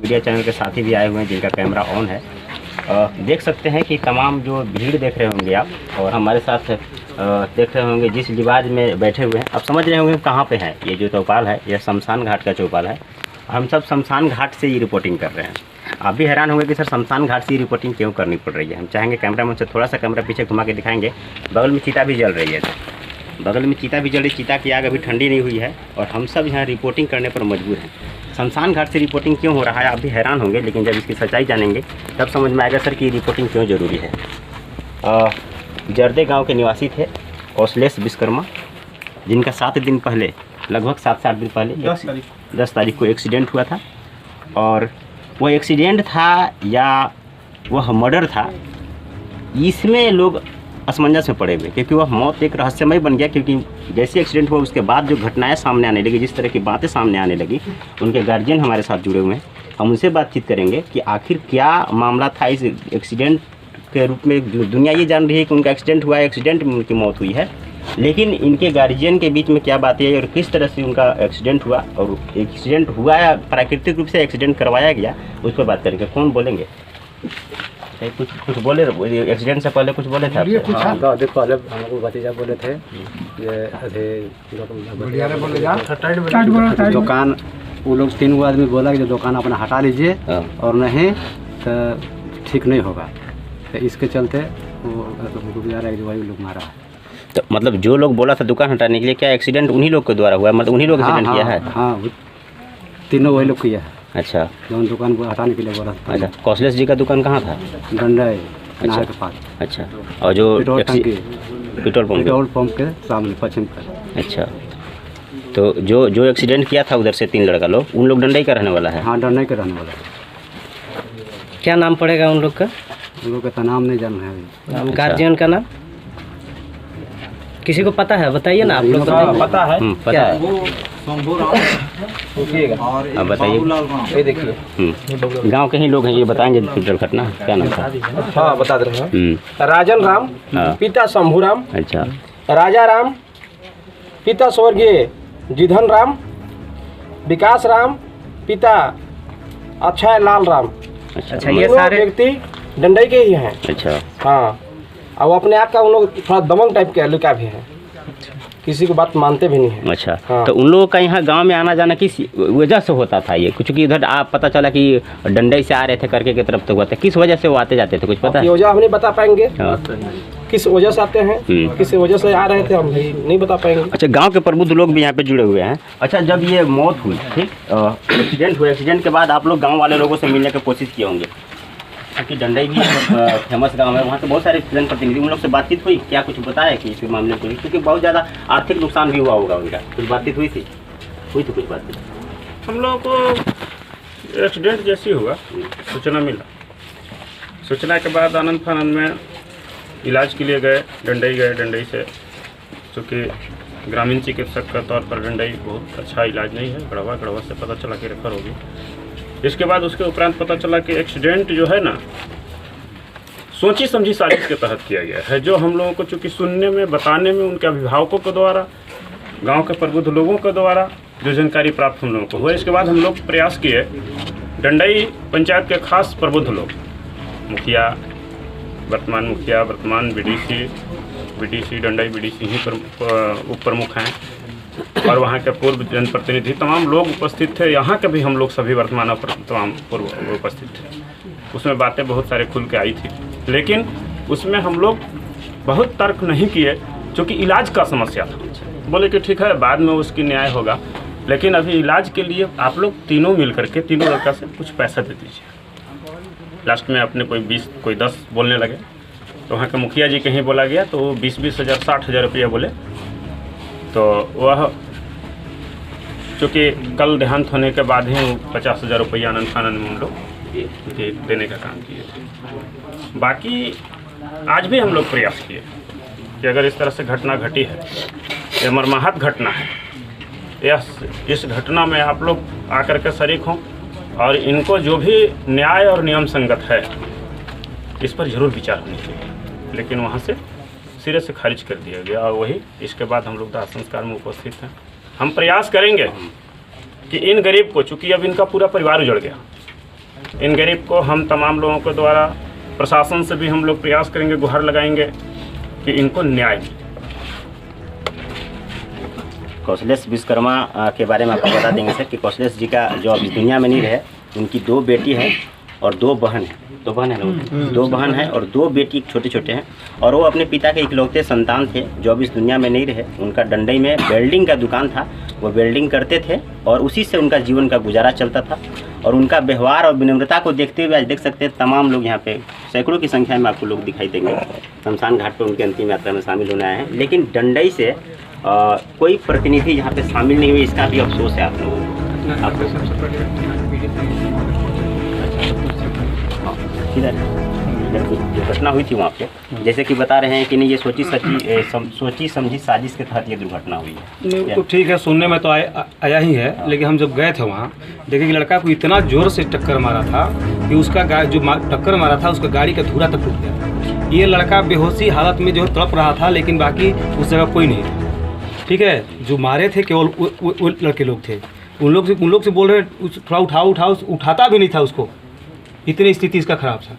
Media channel के साथी भी आए हुए हैं जिनका कैमरा ऑन है। देख सकते हैं कि तमाम जो भीड़ देख रहे होंगे आप, और हमारे साथ देख रहे होंगे जिस लिबाज में बैठे हुए हैं, आप समझ रहे होंगे कहाँ पे हैं। ये जो चौपाल है यह शमशान घाट का चौपाल है। हम सब शमशान घाट से ही रिपोर्टिंग कर रहे हैं। आप भी हैरान होंगे कि सर शमशान घाट से ही रिपोर्टिंग क्यों करनी पड़ रही है। हम चाहेंगे कैमरा मैन से थोड़ा सा कैमरा पीछे घुमा के दिखाएंगे। बगल में चीता भी जल रही है, बगल में चीता भी जल रही। चीता की आग अभी ठंडी नहीं हुई है और हम सब यहाँ रिपोर्टिंग करने पर मजबूर हैं। शमशान घाट से रिपोर्टिंग क्यों हो रहा है आप भी हैरान होंगे, लेकिन जब इसकी सच्चाई जानेंगे तब समझ में आएगा सर कि रिपोर्टिंग क्यों ज़रूरी है। जर्दे गांव के निवासी थे कौशलेश विश्वकर्मा, जिनका 7 दिन पहले, लगभग 7-8 दिन पहले 10 तारीख को एक्सीडेंट हुआ था। और वह एक्सीडेंट था या वह मर्डर था, इसमें लोग असमंजस में पड़े हुए, क्योंकि वह मौत एक रहस्यमय बन गया। क्योंकि जैसे एक्सीडेंट हुआ उसके बाद जो घटनाएं सामने आने लगी, जिस तरह की बातें सामने आने लगी, उनके गार्जियन हमारे साथ जुड़े हुए हैं। हम उनसे बातचीत करेंगे कि आखिर क्या मामला था इस एक्सीडेंट के रूप में। दुनिया ये जान रही है कि उनका एक्सीडेंट हुआ है, एक्सीडेंट में उनकी मौत हुई है, लेकिन इनके गार्जियन के बीच में क्या बातें आई और किस तरह से उनका एक्सीडेंट हुआ, और एक्सीडेंट हुआ या प्राकृतिक रूप से एक्सीडेंट करवाया गया, उस पर बात करेंगे। कौन बोलेंगे? कुछ बोले एक्सीडेंट से पहले कुछ बोले थे? हाँ, पहले हमको भतीजा बोले थे दुकान, वो लोग 3 गो आदमी बोला कि जो दुकान अपना हटा लीजिए और नहीं तो ठीक नहीं होगा। तो इसके चलते वो लोग मारा है। तो मतलब जो लोग बोला था दुकान हटाने के लिए, क्या एक्सीडेंट उन्हीं लोग के द्वारा हुआ है? मतलब उन्हीं लोग एक्सीडेंट किया है? हाँ, तीनों वही लोग किया है। अच्छा, जो दुकान को हटाने के लिए बोला था। अच्छा, कौशलेश जी का दुकान कहाँ था? डंडाई नहर के पास। अच्छा, और जो पेट्रोल पंप के सामने पश्चिम पर। अच्छा, तो जो एक्सीडेंट किया था उधर से 3 लड़का लोग, उन लोग डंडाई का रहने वाला है? हाँ, डंडाई का रहने वाला है। क्या नाम पड़ेगा उन लोग का? उन लोग का नाम नहीं जान रहे हैं अभी। गार्जियन का नाम किसी को पता है? बताइए ना, आप लोग पता है। पता है, वो अब बताइए। ये देखिए गांव के ही लोग हैं, ये बताएंगे टोटल घटना क्या नाम था? हाँ, बता दे रहे हैं। राजन राम, पिता शंभू राम। अच्छा, राजा राम, पिता स्वर्गीय जिधन राम। विकास राम, पिता अक्षय लाल राम। अच्छा, ये सारे व्यक्ति डंडई के ही हैं। अच्छा, हाँ, और अपने आप का उन लोग थोड़ा दबंग टाइप के लड़का भी है, किसी को बात मानते भी नहीं है। अच्छा, हाँ। तो उन लोगों का यहाँ गांव में आना जाना किस वजह से होता था? ये कुछ कि इधर आप पता चला कि डंडई से आ रहे थे करके की तरफ तो हुआ था, किस वजह से वो आते जाते थे, कुछ पता है? ये वजह हम नहीं बता पाएंगे। हाँ। किस वजह से आते हैं, किस वजह से आ रहे थे, हम भी नहीं बता पाएंगे। अच्छा, गांव के प्रबुद्ध लोग भी यहाँ पे जुड़े हुए हैं। अच्छा, जब ये मौत हुई, ठीक, एक्सीडेंट हुआ, एक्सीडेंट के बाद आप लोग गाँव वाले लोगों से मिलने की कोशिश किए होंगे, क्योंकि डंडई भी फेमस गांव है, वहाँ तो बहुत सारे जनप्रतिनिधि, उन लोग से बातचीत हुई? क्या कुछ बताया कि इस मामले को, क्योंकि बहुत ज़्यादा आर्थिक नुकसान भी हुआ होगा उनका, कुछ बातचीत हुई थी कुछ बातचीत? हम लोगों को एक्सीडेंट जैसी हुआ सूचना मिला। सूचना के बाद आनंद फानंद में इलाज के लिए गए, डंडई से, चूँकि ग्रामीण चिकित्सक के तौर पर डंडई बहुत अच्छा इलाज नहीं है, गढ़वा से पता चला कि रेफर होगी। इसके बाद उसके उपरांत पता चला कि एक्सीडेंट जो है ना, सोची समझी साजिश के तहत किया गया है, जो हम लोगों को चूँकि सुनने में, बताने में, उनके अभिभावकों के द्वारा, गांव के प्रबुद्ध लोगों के द्वारा जो जानकारी प्राप्त हम लोगों को हुआ। इसके बाद हम लोग प्रयास किए, डंडई पंचायत के खास प्रबुद्ध लोग, मुखिया, वर्तमान बीडीसी डंडई बीडीसी ही उप प्रमुख हैं, और वहाँ के पूर्व जनप्रतिनिधि तमाम लोग उपस्थित थे। यहाँ के भी हम लोग सभी वर्तमान और तमाम पूर्व उपस्थित थे। उसमें बातें बहुत सारे खुल के आई थी, लेकिन उसमें हम लोग बहुत तर्क नहीं किए, क्योंकि इलाज का समस्या था। बोले कि ठीक है, बाद में उसकी न्याय होगा, लेकिन अभी इलाज के लिए आप लोग तीनों मिल करके, तीनों लड़का से कुछ पैसा दे दीजिए। लास्ट में अपने कोई 20 कोई 10 बोलने लगे, तो वहाँ के मुखिया जी कहीं बोला गया तो वो 20-20 हज़ार 60 हज़ार रुपया बोले। तो वह चूँकि कल देहांत होने के बाद ही 50 हज़ार रुपया आनंद फानंद में हम लोग देने का काम किए थे। बाकी आज भी हम लोग प्रयास किए कि अगर इस तरह से घटना घटी है, ये मर्माहत घटना है, इस घटना में आप लोग आकर के शरीक हों, और इनको जो भी न्याय और नियम संगत है इस पर जरूर विचार होनी चाहिए। लेकिन वहाँ से सिरे से खारिज कर दिया गया, और वही इसके बाद हम लोग दाह संस्कार में उपस्थित हैं। हम प्रयास करेंगे कि इन गरीब को, चूँकि अब इनका पूरा परिवार उजड़ गया, इन गरीब को हम तमाम लोगों के द्वारा प्रशासन से भी हम लोग प्रयास करेंगे, गुहार लगाएंगे कि इनको न्याय मिले। कौशलेश विश्वकर्मा के बारे में आपको बता देंगे सर कि कौशलेश जी का जो अब इस दुनिया में नहीं रहे, उनकी 2 बेटी है और 2 बहन है। 2 बहन है ना, 2 बहन है और 2 बेटी छोटे छोटे हैं, और वो अपने पिता के इकलौते संतान थे जो अब इस दुनिया में नहीं रहे। उनका डंडई में वेल्डिंग का दुकान था, वो वेल्डिंग करते थे और उसी से उनका जीवन का गुजारा चलता था। और उनका व्यवहार और विनम्रता को देखते हुए आज देख सकते हैं तमाम लोग यहाँ पे सैकड़ों की संख्या में आपको लोग दिखाई देंगे शमशान घाट पर उनकी अंतिम यात्रा में शामिल होने आए हैं। लेकिन डंडई से कोई प्रतिनिधि यहाँ पे शामिल नहीं हुए, इसका भी अफसोस है आप लोगों को। जो घटना हुई थी वहाँ पे, जैसे कि बता रहे हैं कि नहीं, ये सोची समझी साजिश के तहत ये दुर्घटना हुई है। तो ठीक है, सुनने में तो आया ही है, लेकिन हम जब गए थे वहाँ देखे कि लड़का को इतना जोर से टक्कर मारा था कि उसका जो टक्कर मारा था उसका गाड़ी का धूरा तक टूट गया। ये लड़का बेहोशी हालत में जो तड़प रहा था, लेकिन बाकी उस जगह कोई नहीं था। ठीक है, जो मारे थे केवल वो लड़के लोग थे। उन लोग से बोल रहे थोड़ा उठाओ, उठाता भी नहीं था उसको, इतनी स्थिति इसका खराब था।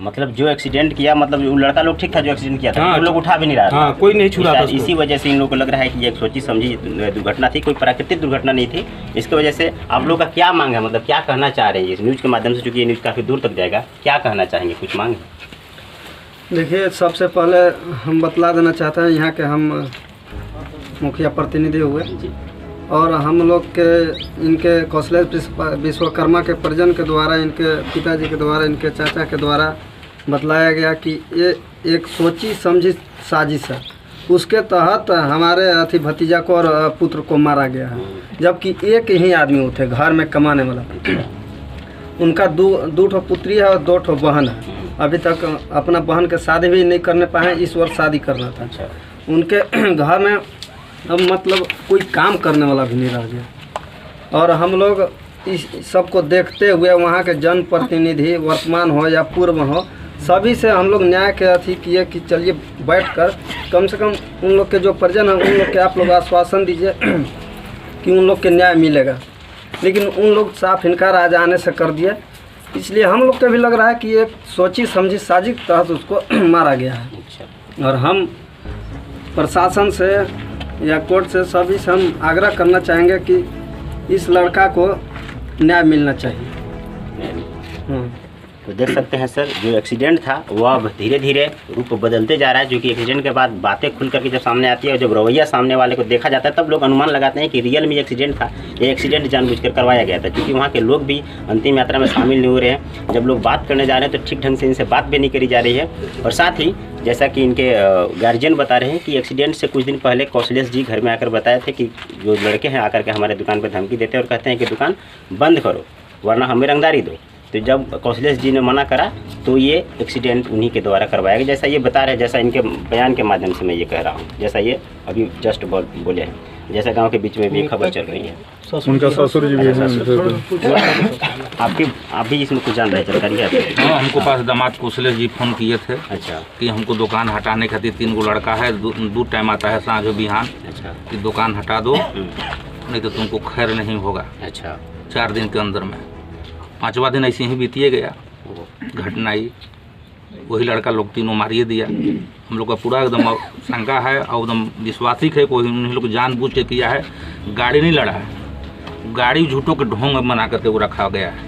मतलब जो एक्सीडेंट किया, मतलब वो लड़का लोग ठीक था जो एक्सीडेंट किया था, हाँ, वो लोग उठा भी नहीं रहा था। हाँ, कोई नहीं छू रहा था उसको। इसी वजह से इन लोगों को लग रहा है कि ये एक सोची समझी दुर्घटना थी, कोई प्राकृतिक दुर्घटना नहीं थी। इसकी वजह से आप लोग का क्या मांग है, मतलब क्या कहना चाह रहे हैं इस न्यूज़ के माध्यम से, चूँकि ये न्यूज़ काफ़ी दूर तक जाएगा, क्या कहना चाहेंगे, कुछ मांग है? देखिए, सबसे पहले हम बतला देना चाहते हैं, यहाँ के हम मुखिया प्रतिनिधि हुए और हम लोग के इनके कौशलेश विश्वकर्मा के परिजन के द्वारा, इनके पिताजी के द्वारा, इनके चाचा के द्वारा बतलाया गया कि ये एक सोची समझी साजिश है। उसके तहत हमारे भतीजा को और पुत्र को मारा गया है, जबकि एक ही आदमी वो थे घर में कमाने वाला। उनका दो ठो पुत्री है और 2 ठो बहन है। अभी तक अपना बहन के शादी भी नहीं करने पाए, इस वर्ष शादी करना था। उनके घर में अब मतलब कोई काम करने वाला भी नहीं रह गया। और हम लोग इस सबको देखते हुए वहाँ के जनप्रतिनिधि वर्तमान हो या पूर्व हो, सभी से हम लोग न्याय के अथी किए कि चलिए बैठकर कम से कम उन लोग के जो परिजन हैं उन लोग के आप लोग आश्वासन दीजिए कि उन लोग के न्याय मिलेगा। लेकिन उन लोग साफ इनकार आज आने से कर दिया। इसलिए हम लोग को भी लग रहा है कि एक सोची समझी साजिश के तहत उसको मारा गया है। और हम प्रशासन से या कोर्ट से सभी से हम आग्रह करना चाहेंगे कि इस लड़का को न्याय मिलना चाहिए। तो देख सकते हैं सर, जो एक्सीडेंट था वो अब धीरे धीरे रूप बदलते जा रहा है, जो कि एक्सीडेंट के बाद बातें खुल करके जब सामने आती है और जब रवैया सामने वाले को देखा जाता है तब लोग अनुमान लगाते हैं कि रियल में एक्सीडेंट था, ये एक्सीडेंट जानबूझकर करवाया गया था। क्योंकि वहाँ के लोग भी अंतिम यात्रा में शामिल नहीं हो रहे हैं। जब लोग बात करने जा रहे हैं तो ठीक ढंग से इनसे बात भी नहीं करी जा रही है। और साथ ही जैसा कि इनके गार्जियन बता रहे हैं कि एक्सीडेंट से कुछ दिन पहले कौशलेश जी घर में आकर बताए थे कि जो लड़के हैं आकर के हमारे दुकान पर धमकी देते हैं और कहते हैं कि दुकान बंद करो वरना हमें रंगदारी दो। तो जब कौशलेश जी ने मना करा तो ये एक्सीडेंट उन्हीं के द्वारा करवाया गया, जैसा ये बता रहे हैं, जैसा इनके बयान के माध्यम से मैं ये कह रहा हूँ, जैसा ये अभी जस्ट बोले हैं, जैसा गांव के बीच में भी खबर चल रही है। उनका ससुर जी भी आप भी इसमें कुछ जान रहे हैं, जानकारी है? हाँ, हमको पास दामाद कौशलेश जी फ़ोन किए थे। अच्छा। कि हमको दुकान हटाने खातिर 3 गो लड़का है, दो टाइम आता है सांझ बिहान। अच्छा। कि दुकान हटा दो नहीं तो तुमको खैर नहीं होगा। अच्छा। 4 दिन के अंदर में 5वां दिन ऐसे ही बीतिए गया। घटना आई, वही लड़का लोग तीनों मारिए दिया। हम लोग का पूरा एकदम शंका है और एकदम विश्वासिक है कोई उन लोग जानबूझ के किया है। गाड़ी नहीं लड़ा है, गाड़ी झूठों के ढोंग बना करके वो रखा गया है।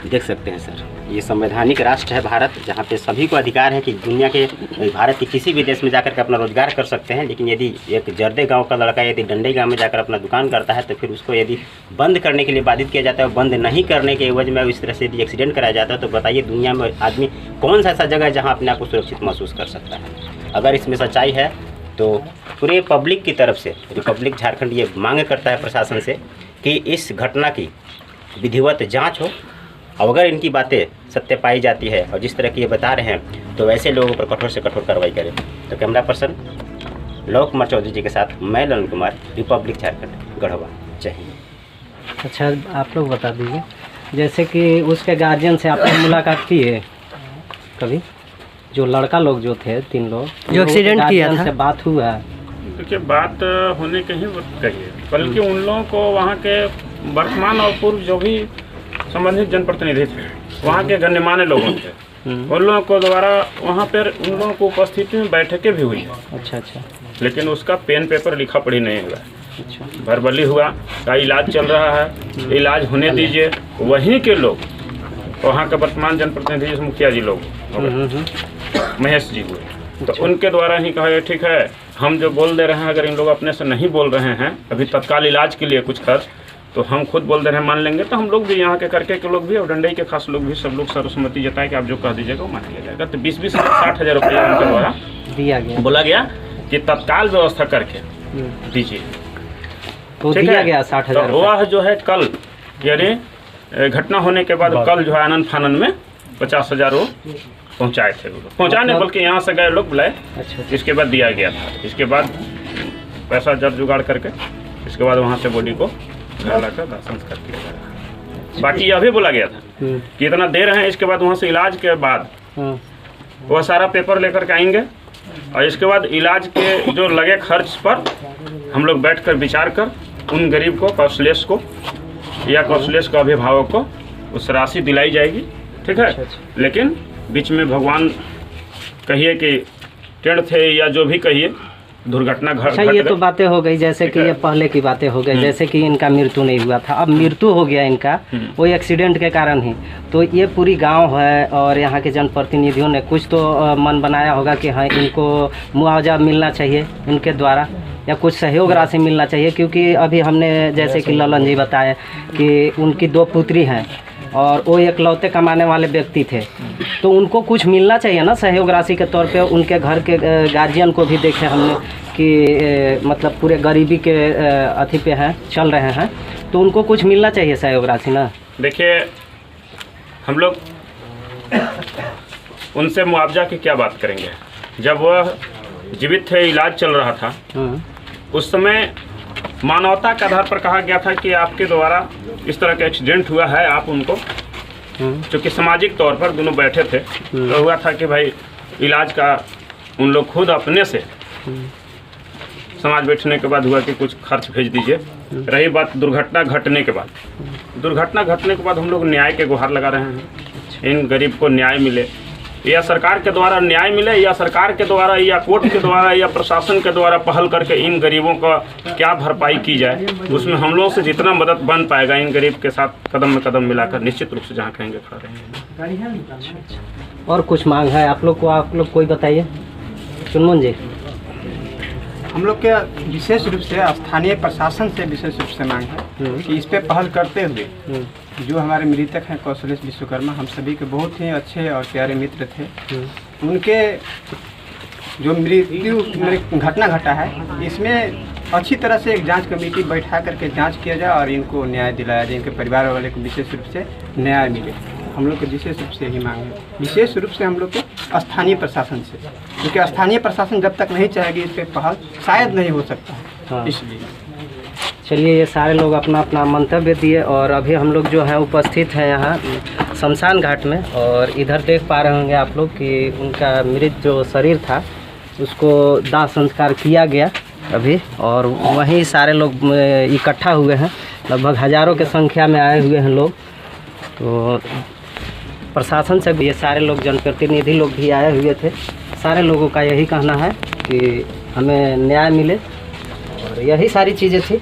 देख सकते हैं सर, ये संवैधानिक राष्ट्र है भारत, जहाँ पे सभी को अधिकार है कि दुनिया के भारत के किसी भी देश में जाकर के अपना रोजगार कर सकते हैं। लेकिन यदि एक जर्दे गांव का लड़का यदि डंडई गांव में जाकर अपना दुकान करता है तो फिर उसको यदि बंद करने के लिए बाधित किया जाता है, बंद नहीं करने के एवज में इस तरह से यदि एक्सीडेंट कराया जाता है, तो बताइए दुनिया में आदमी कौन सा ऐसा जगह है जहाँ अपने आप को सुरक्षित महसूस कर सकता है। अगर इसमें सच्चाई है तो पूरे पब्लिक की तरफ से रिपब्लिक झारखंड ये मांग करता है प्रशासन से कि इस घटना की विधिवत जाँच हो, और अगर इनकी बातें सत्य पाई जाती है और जिस तरह की ये बता रहे हैं तो वैसे लोगों पर कठोर से कठोर कार्रवाई करें। तो कैमरा पर्सन लव कुमार चौधरी जी के साथ मैं ललन कुमार, रिपब्लिक झारखंड, गढ़वा। जय हिंद। अच्छा, आप लोग बता दीजिए, जैसे कि उसके गार्जियन से आपने मुलाकात की है कभी? जो लड़का लोग जो थे 3 लोग जो एक्सीडेंट किया था, से बात हुआ? देखिए, बात होने के ही वक्त कही है, बल्कि उन लोगों को वहाँ के वर्तमान और पूर्व जो भी संबंधित जनप्रतिनिधि थे, वहाँ के गण्यमान्य लोगों थे, उन लोगों को द्वारा वहाँ पर उन लोगों को उपस्थिति में बैठकें भी हुई है। अच्छा अच्छा लेकिन उसका पेन पेपर लिखा पढ़ी नहीं हुआ, अच्छा। भरबली हुआ का इलाज चल रहा है, इलाज होने दीजिए। वहीं के लोग, वहाँ के वर्तमान जनप्रतिनिधि मुखिया जी लोग महेश जी हुए, तो उनके द्वारा ही कहा ठीक है, हम जो बोल दे रहे हैं, अगर इन लोग अपने से नहीं बोल रहे हैं अभी तत्काल इलाज के लिए कुछ खर्च, तो हम खुद बोल दे रहे हैं मान लेंगे, तो हम लोग भी यहाँ के करके के लोग भी और डंडई के खास लोग भी सब लोग सर्वसम्मति जताए कि आप जो कह दीजिएगा वो मान लिया जाएगा। तो 20-20 60 हज़ार रुपया उनके द्वारा दिया गया, बोला गया कि तत्काल व्यवस्था करके दीजिए, तो ठीक दिया है? गया 60,000 तो वह जो है कल, यानी घटना होने के बाद कल जो है आनंद फानन में 50,000 वो पहुँचाए थे, पहुँचाने बल्कि यहाँ से गए लोग बुलाए, अच्छा। इसके बाद दिया गया था। इसके बाद पैसा जड़ जुगाड़ करके इसके बाद वहाँ से बॉडी को घर लाकर दाह संस्कार किया जा रहा है। बाकी यह भी बोला गया था कि इतना दे रहे हैं, इसके बाद वहाँ से इलाज के बाद वह सारा पेपर लेकर के आएंगे और इसके बाद इलाज के जो लगे खर्च पर हम लोग बैठकर विचार कर उन गरीब को, कौशलेश को या कौशलेश के अभिभावक को उस राशि दिलाई जाएगी, ठीक है। लेकिन बीच में भगवान कहिए कि टेढ़ थे या जो भी कहिए, दुर्घटना अच्छा, ये तो बातें हो गई जैसे कि ये पहले की बातें हो गई, जैसे कि इनका मृत्यु नहीं हुआ था, अब मृत्यु हो गया इनका वो एक्सीडेंट के कारण ही। तो ये पूरी गांव है और यहाँ के जनप्रतिनिधियों ने कुछ तो मन बनाया होगा कि हाँ इनको मुआवजा मिलना चाहिए इनके द्वारा, या कुछ सहयोग राशि मिलना चाहिए, क्योंकि अभी हमने जैसे कि ललन जी बताए कि उनकी 2 पुत्री हैं और वो इकलौते कमाने वाले व्यक्ति थे, तो उनको कुछ मिलना चाहिए ना सहयोग राशि के तौर पे। उनके घर के गार्जियन को भी देखे हमने कि मतलब पूरे गरीबी के अथी पे हैं, चल रहे हैं, तो उनको कुछ मिलना चाहिए सहयोग राशि ना। देखिए, हम लोग उनसे मुआवजा की क्या बात करेंगे, जब वह जीवित थे, इलाज चल रहा था, उस समय मानवता के आधार पर कहा गया था कि आपके द्वारा इस तरह का एक्सीडेंट हुआ है, आप उनको, चूँकि सामाजिक तौर पर दोनों बैठे थे, तो हुआ था कि भाई इलाज का उन लोग खुद अपने से समाज बैठने के बाद हुआ कि कुछ खर्च भेज दीजिए। रही बात दुर्घटना घटने के बाद, दुर्घटना घटने के बाद हम लोग न्याय के गुहार लगा रहे हैं, इन गरीब को न्याय मिले, या सरकार के द्वारा न्याय मिले, या सरकार के द्वारा या कोर्ट के द्वारा या प्रशासन के द्वारा पहल करके इन गरीबों का क्या भरपाई की जाए, उसमें हम लोगों से जितना मदद बन पाएगा इन गरीब के साथ कदम में कदम मिलाकर निश्चित रूप से जहाँ कहेंगे खड़े रहेंगे। और कुछ मांग है आप लोग को, आप लोग कोई बताइए। चुनमुन जी, हम लोग के विशेष रूप से स्थानीय प्रशासन से विशेष रूप से मांग है कि इस पे पहल करते हुए जो हमारे मृतक हैं कौशलेश विश्वकर्मा, हम सभी के बहुत ही अच्छे और प्यारे मित्र थे, उनके जो मृत्यु घटना घटा है, इसमें अच्छी तरह से एक जांच कमेटी बैठा करके जांच किया जाए और इनको न्याय दिलाया जाए, इनके परिवार वाले को विशेष रूप से न्याय मिले। हम लोग को विशेष रूप से ही मांग है, विशेष रूप से हम लोग को स्थानीय प्रशासन से, क्योंकि स्थानीय प्रशासन जब तक नहीं चाहेगी इस पर पहल शायद नहीं हो सकता है, इसलिए। चलिए, ये सारे लोग अपना अपना मंतव्य दिए और अभी हम लोग जो है उपस्थित हैं यहाँ शमशान घाट में, और इधर देख पा रहे होंगे आप लोग कि उनका मृत जो शरीर था उसको दाह संस्कार किया गया अभी, और वहीं सारे लोग इकट्ठा हुए हैं, लगभग हज़ारों की संख्या में आए हुए हैं लोग। तो प्रशासन से ये सारे लोग, जनप्रतिनिधि लोग भी आए हुए थे। सारे लोगों का यही कहना है कि हमें न्याय मिले, और यही सारी चीज़ें थी।